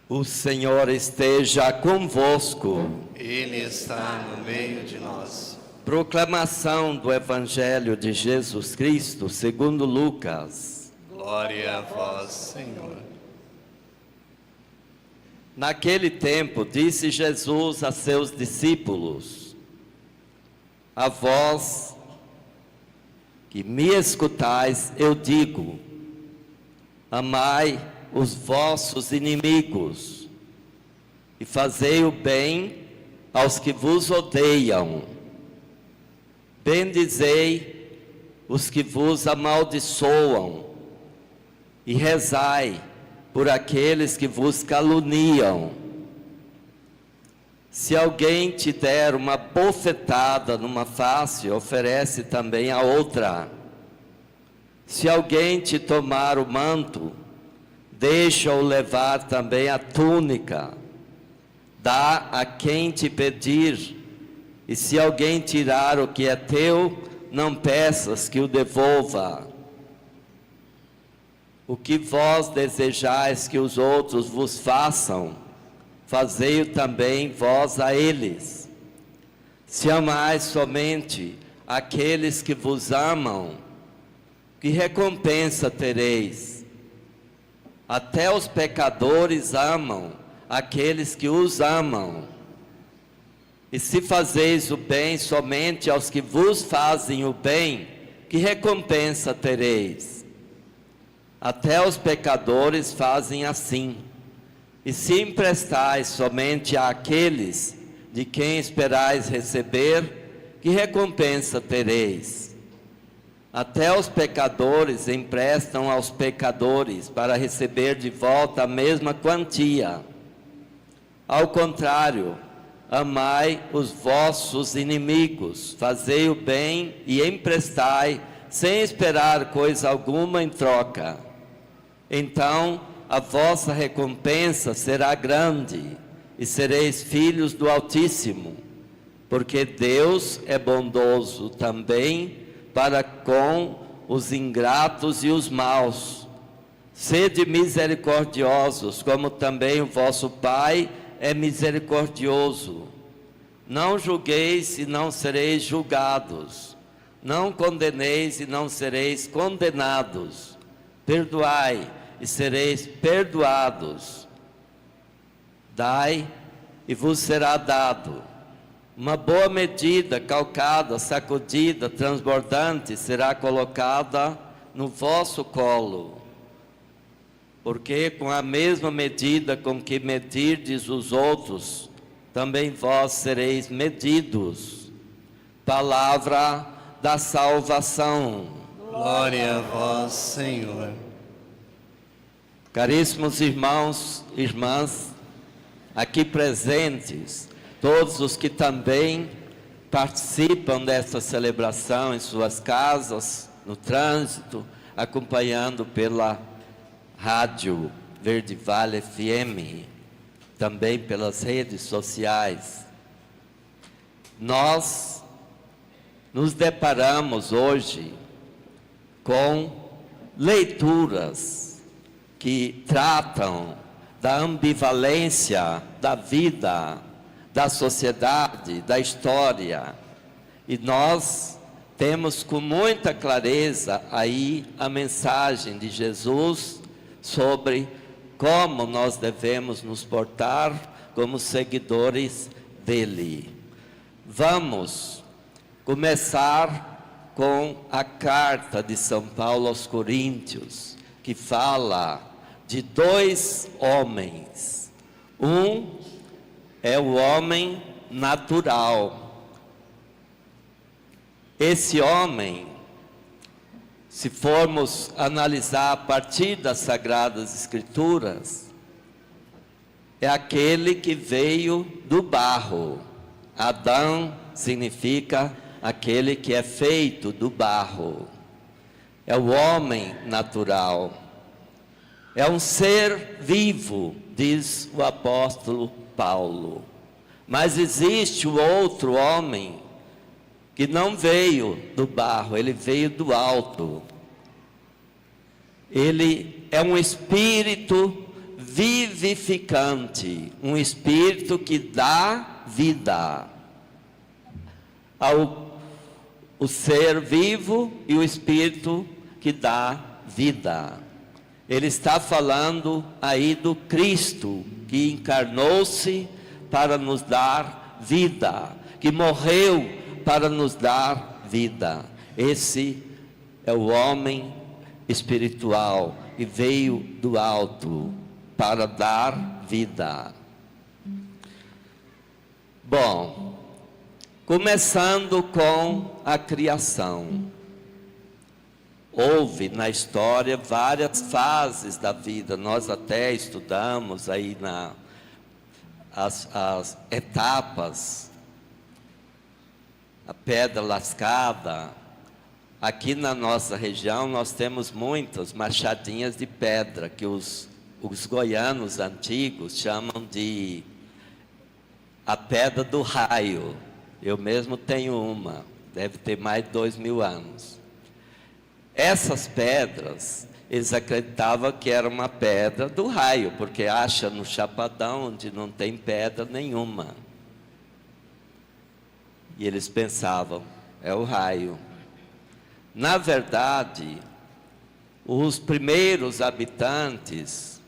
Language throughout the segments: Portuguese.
O Senhor esteja convosco. Ele está no meio de nós. Proclamação do Evangelho de Jesus Cristo, segundo Lucas. Glória a vós, Senhor. Naquele tempo, disse Jesus a seus discípulos: a vós que me escutais, eu digo: amai os vossos inimigos e fazei o bem aos que vos odeiam. Bendizei os que vos amaldiçoam e rezai por aqueles que vos caluniam. Se alguém te der uma bofetada numa face, oferece também a outra. Se alguém te tomar o manto, deixa-o levar também a túnica. Dá a quem te pedir, e se alguém tirar o que é teu, não peças que o devolva. O que vós desejais que os outros vos façam, fazei-o também vós a eles. Se amais somente aqueles que vos amam, que recompensa tereis? Até os pecadores amam aqueles que os amam. E se fazeis o bem somente aos que vos fazem o bem, que recompensa tereis? Até os pecadores fazem assim. E se emprestais somente àqueles de quem esperais receber, que recompensa tereis? Até os pecadores emprestam aos pecadores para receber de volta a mesma quantia. Ao contrário, amai os vossos inimigos, fazei o bem e emprestai, sem esperar coisa alguma em troca. Então a vossa recompensa será grande, e sereis filhos do Altíssimo, porque Deus é bondoso também para com os ingratos e os maus. Sede misericordiosos, como também o vosso Pai é misericordioso. Não julgueis e não sereis julgados. Não condeneis e não sereis condenados. Perdoai e sereis perdoados. Dai e vos será dado. Uma boa medida, calcada, sacudida, transbordante, será colocada no vosso colo. Porque com a mesma medida com que medirdes os outros, também vós sereis medidos. Palavra da salvação. Glória a vós, Senhor. Caríssimos irmãos e irmãs, aqui presentes, todos os que também participam desta celebração em suas casas, no trânsito, acompanhando pela rádio Verde Vale FM, também pelas redes sociais. Nós nos deparamos hoje com leituras que tratam da ambivalência da vida, da sociedade, da história, e nós temos com muita clareza aí a mensagem de Jesus sobre como nós devemos nos portar como seguidores dele. Vamos começar com a carta de São Paulo aos Coríntios, que fala de dois homens. Um é o homem natural. Esse homem, se formos analisar a partir das Sagradas Escrituras, é aquele que veio do barro. Adão significa aquele que é feito do barro. É o homem natural. É um ser vivo, diz o apóstolo Paulo. Mas existe o outro homem que não veio do barro, ele veio do alto. Ele é um espírito vivificante, um espírito que dá vida ao o ser vivo e o espírito que dá vida. Ele está falando aí do Cristo que encarnou-se para nos dar vida, que morreu para nos dar vida. Esse é o homem espiritual que veio do alto para dar vida. Bom, começando com a criação. Houve na história várias fases da vida. Nós até estudamos aí as etapas. A pedra lascada. Aqui na nossa região nós temos muitas machadinhas de pedra que os goianos antigos chamam de a pedra do raio. Eu mesmo tenho uma, deve ter mais de 2000 anos. Essas pedras, eles acreditavam que era uma pedra do raio, porque acha no Chapadão onde não tem pedra nenhuma. E eles pensavam, é o raio. Na verdade, os primeiros habitantes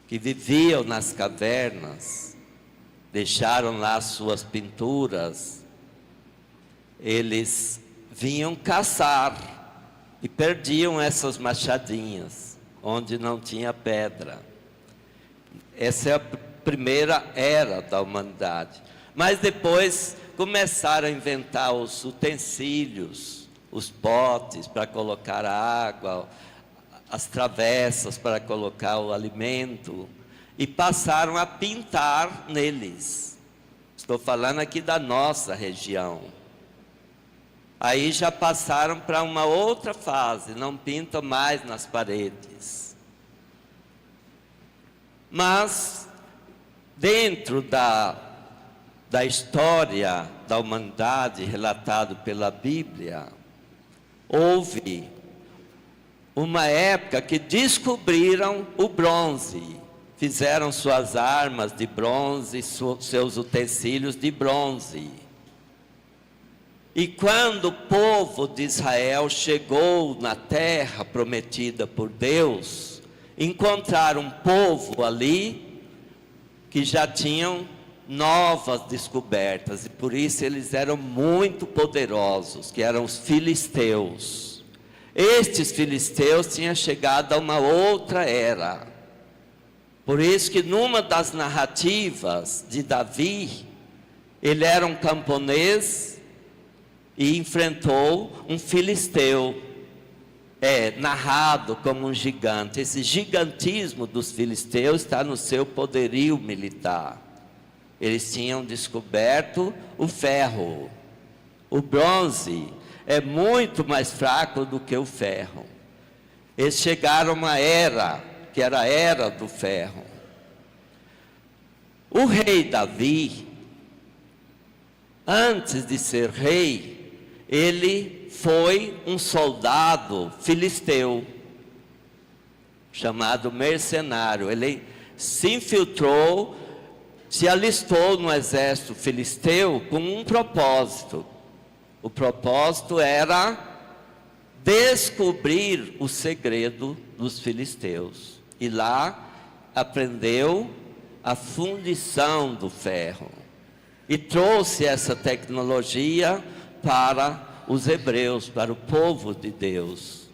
que viviam nas cavernas, deixaram lá suas pinturas, eles vinham caçar e perdiam essas machadinhas, onde não tinha pedra. Essa é a primeira era da humanidade. Mas depois começaram a inventar os utensílios, os potes para colocar a água, as travessas para colocar o alimento, e passaram a pintar neles. Estou falando aqui da nossa região. Aí já passaram para uma outra fase, não pintam mais nas paredes. Mas, dentro da história da humanidade relatado pela Bíblia, houve uma época que descobriram o bronze. Fizeram suas armas de bronze, seus utensílios de bronze. E quando o povo de Israel chegou na terra prometida por Deus, encontraram um povo ali que já tinham novas descobertas, e por isso eles eram muito poderosos, que eram os filisteus. Estes filisteus tinham chegado a uma outra era. Por isso que numa das narrativas de Davi, ele era um camponês e enfrentou um filisteu, narrado como um gigante. Esse gigantismo dos filisteus está no seu poderio militar. Eles tinham descoberto o ferro. O bronze é muito mais fraco do que o ferro. Eles chegaram a uma era, que era a era do ferro. O rei Davi, antes de ser rei, ele foi um soldado filisteu, chamado mercenário. Ele se infiltrou, se alistou no exército filisteu com um propósito. O propósito era descobrir o segredo dos filisteus. E lá aprendeu a fundição do ferro. E trouxe essa tecnologia para os hebreus, para o povo de Deus.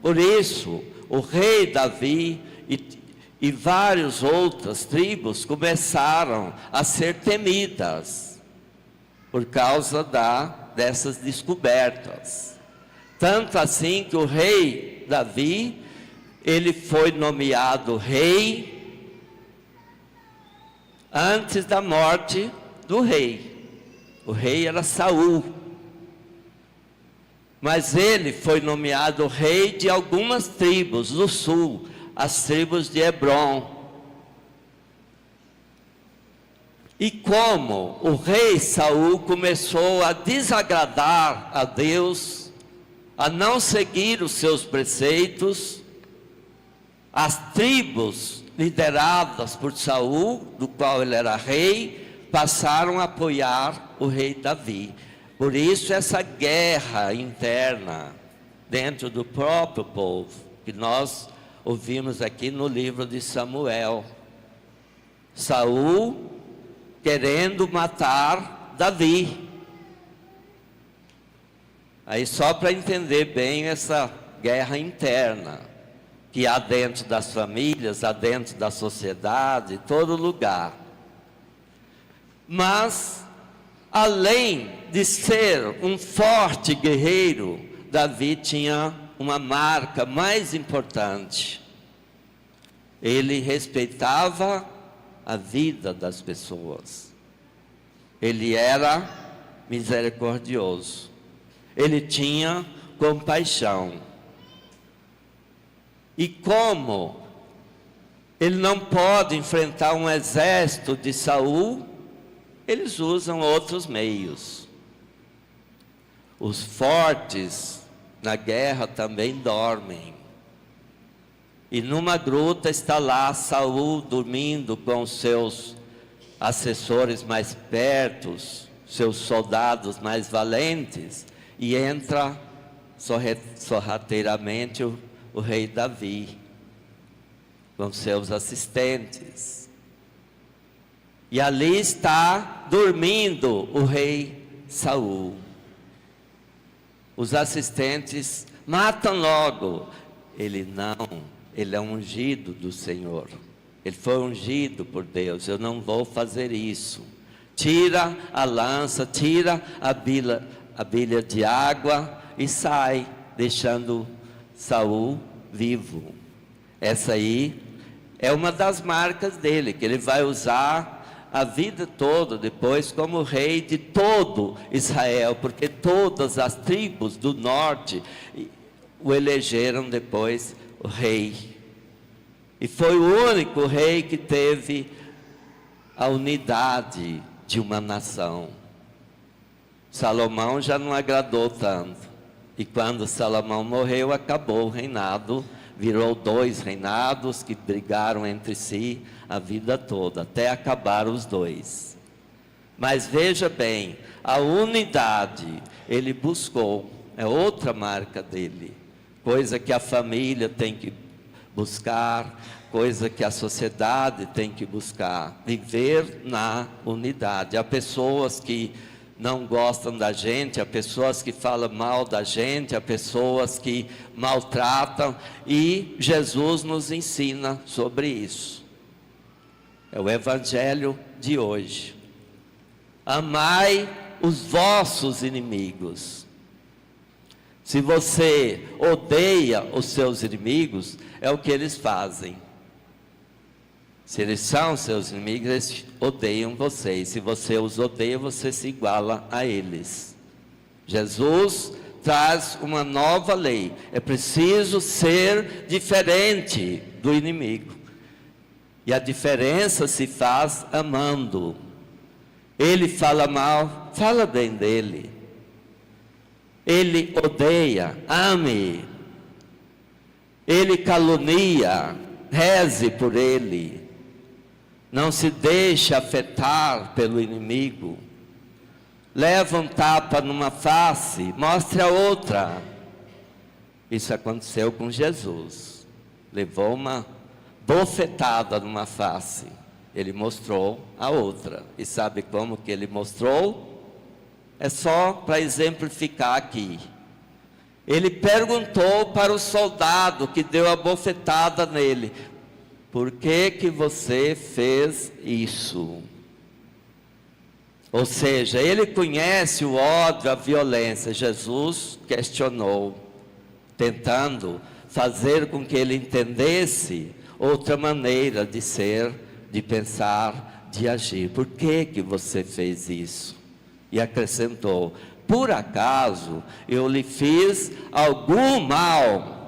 Por isso, o rei Davi e várias outras tribos começaram a ser temidas por causa dessas descobertas. Tanto assim que o rei Davi, ele foi nomeado rei antes da morte do rei. O rei era Saul. Mas ele foi nomeado rei de algumas tribos do sul, as tribos de Hebrom. E como o rei Saul começou a desagradar a Deus, a não seguir os seus preceitos, As tribos lideradas por Saul, do qual ele era rei, passaram a apoiar o rei Davi. Por isso essa guerra interna dentro do próprio povo, que nós ouvimos aqui no livro de Samuel. Saul querendo matar Davi. Aí só para entender bem essa guerra interna que há dentro das famílias, há dentro da sociedade, em todo lugar. Mas, além de ser um forte guerreiro, Davi tinha uma marca mais importante. Ele respeitava a vida das pessoas. Ele era misericordioso. Ele tinha compaixão. E como ele não pode enfrentar um exército de Saul, eles usam outros meios. Os fortes na guerra também dormem. E numa gruta está lá Saul dormindo com os seus assessores mais perto, seus soldados mais valentes, e entra sorrateiramente o rei Davi, com seus assistentes. E ali está dormindo o rei Saul. Os assistentes matam logo. Ele não, ele é ungido do Senhor. Ele foi ungido por Deus. Eu não vou fazer isso. Tira a lança, tira a bilha de água e sai, deixando Saul vivo. Essa aí é uma das marcas dele, que ele vai usar a vida toda depois como rei de todo Israel, porque todas as tribos do norte o elegeram depois o rei. E foi o único rei que teve a unidade de uma nação. Salomão já não agradou tanto. E quando Salomão morreu, acabou o reinado, virou 2 reinados que brigaram entre si a vida toda, até acabar os 2. Mas veja bem, a unidade ele buscou, é outra marca dele, coisa que a família tem que buscar, coisa que a sociedade tem que buscar, viver na unidade. Há pessoas que não gostam da gente, há pessoas que falam mal da gente, há pessoas que maltratam, e Jesus nos ensina sobre isso. É o evangelho de hoje. Amai os vossos inimigos. Se você odeia os seus inimigos, é o que eles fazem. Se eles são seus inimigos, eles odeiam você. E se você os odeia, você se iguala a eles. Jesus traz uma nova lei. É preciso ser diferente do inimigo. E a diferença se faz amando. Ele fala mal, fala bem dele. Ele odeia, ame. Ele calunia, reze por ele. Não se deixe afetar pelo inimigo. Leva um tapa numa face, mostre a outra. Isso aconteceu com Jesus. Levou uma bofetada numa face. Ele mostrou a outra. E sabe como que ele mostrou? É só para exemplificar aqui. Ele perguntou para o soldado que deu a bofetada nele: por que você fez isso? Ou seja, ele conhece o ódio, a violência. Jesus questionou, tentando fazer com que ele entendesse outra maneira de ser, de pensar, de agir. Por que você fez isso? E acrescentou: por acaso eu lhe fiz algum mal?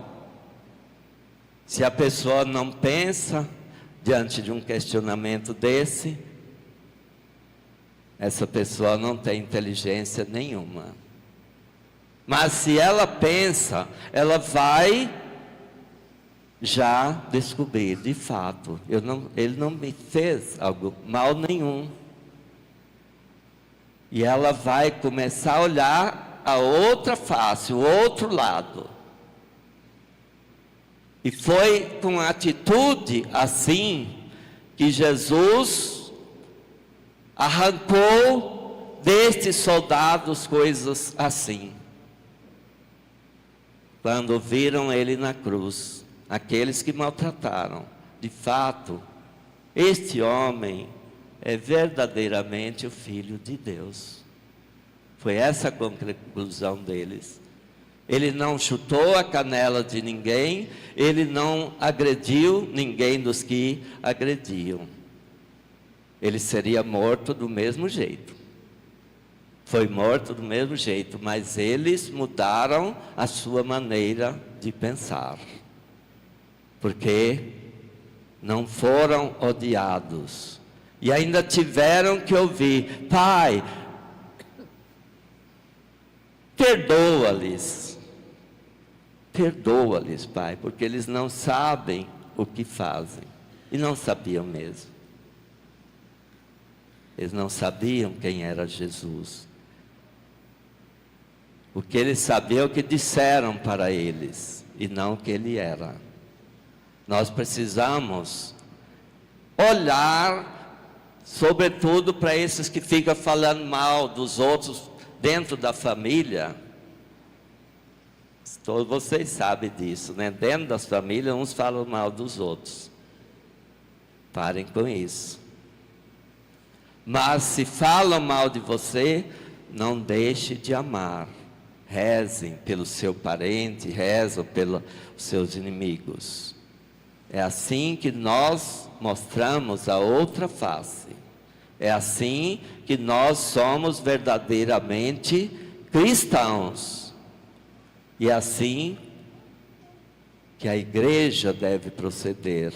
Se a pessoa não pensa diante de um questionamento desse, essa pessoa não tem inteligência nenhuma. Mas se ela pensa, ela vai já descobri, de fato, ele não me fez algo mal nenhum. E ela vai começar a olhar a outra face, o outro lado. E foi com atitude assim que Jesus arrancou destes soldados coisas assim. Quando viram ele na cruz, aqueles que maltrataram, de fato, este homem é verdadeiramente o Filho de Deus. Foi essa a conclusão deles. Ele não chutou a canela de ninguém, ele não agrediu ninguém dos que agrediam. Ele seria morto do mesmo jeito. Foi morto do mesmo jeito, mas eles mudaram a sua maneira de pensar. Porque não foram odiados. E ainda tiveram que ouvir: Pai, perdoa-lhes. Perdoa-lhes, Pai, porque eles não sabem o que fazem. E não sabiam mesmo. Eles não sabiam quem era Jesus. O que eles sabiam, o que disseram para eles, e não o que ele era. Nós precisamos olhar, sobretudo para esses que ficam falando mal dos outros dentro da família. Todos vocês sabem disso, né? Dentro das famílias, uns falam mal dos outros. Parem com isso. Mas se falam mal de você, não deixe de amar. Rezem pelo seu parente, rezem pelos seus inimigos. É assim que nós mostramos a outra face. É assim que nós somos verdadeiramente cristãos. E é assim que a igreja deve proceder.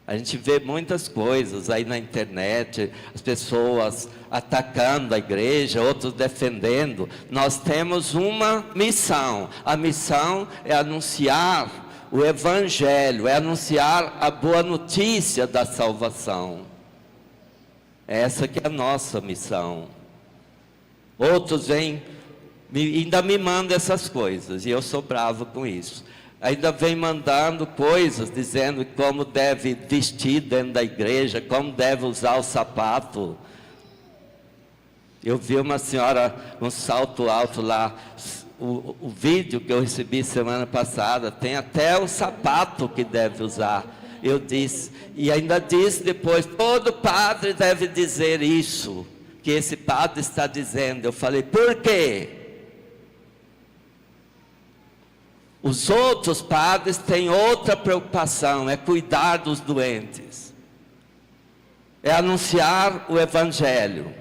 A gente vê muitas coisas aí na internet, as pessoas atacando a igreja, outros defendendo. Nós temos uma missão. A missão é anunciar o Evangelho, é anunciar a boa notícia da salvação. Essa que é a nossa missão. Outros vêm, ainda me mandam essas coisas, e eu sou bravo com isso. Ainda vem mandando coisas, dizendo como deve vestir dentro da igreja, como deve usar o sapato. Eu vi uma senhora com um salto alto lá, o vídeo que eu recebi semana passada, tem até o sapato que deve usar. Eu disse, e ainda disse depois, todo padre deve dizer isso, que esse padre está dizendo. Eu falei, por quê? Os outros padres têm outra preocupação, é cuidar dos doentes, é anunciar o Evangelho,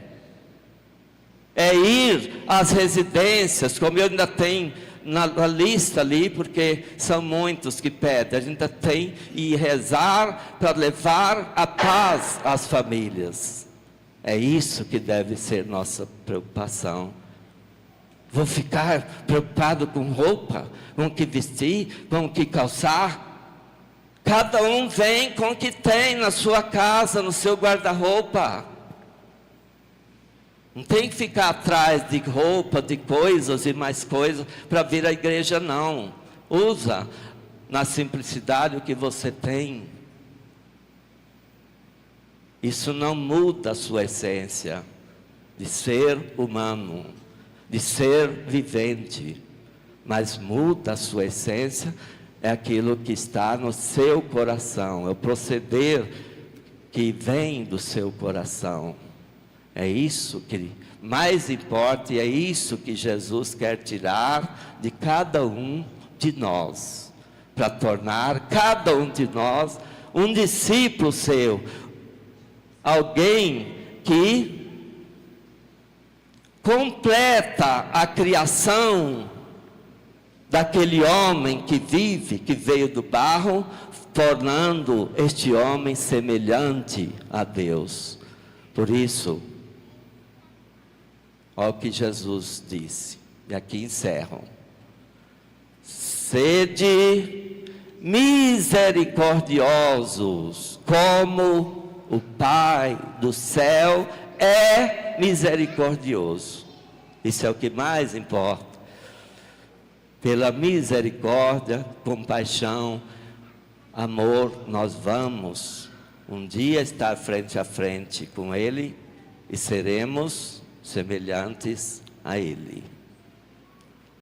é ir às residências, como eu ainda tenho na lista ali, porque são muitos que pedem, a gente ainda tem e rezar para levar a paz às famílias. É isso que deve ser nossa preocupação. Vou ficar preocupado com roupa, com o que vestir, com o que calçar? Cada um vem com o que tem na sua casa, no seu guarda-roupa. Não tem que ficar atrás de roupa, de coisas e mais coisas para vir à igreja, não. Usa na simplicidade o que você tem. Isso não muda a sua essência de ser humano, de ser vivente, mas muda a sua essência, é aquilo que está no seu coração, é o proceder que vem do seu coração. É isso que mais importa, e é isso que Jesus quer tirar de cada um de nós, para tornar cada um de nós um discípulo seu, alguém que completa a criação daquele homem que vive, que veio do barro, tornando este homem semelhante a Deus. Por isso, olha o que Jesus disse, e aqui encerram: sede misericordiosos, como o Pai do céu é misericordioso. Isso é o que mais importa. Pela misericórdia, compaixão, amor, nós vamos um dia estar frente a frente com Ele e seremos semelhantes a Ele.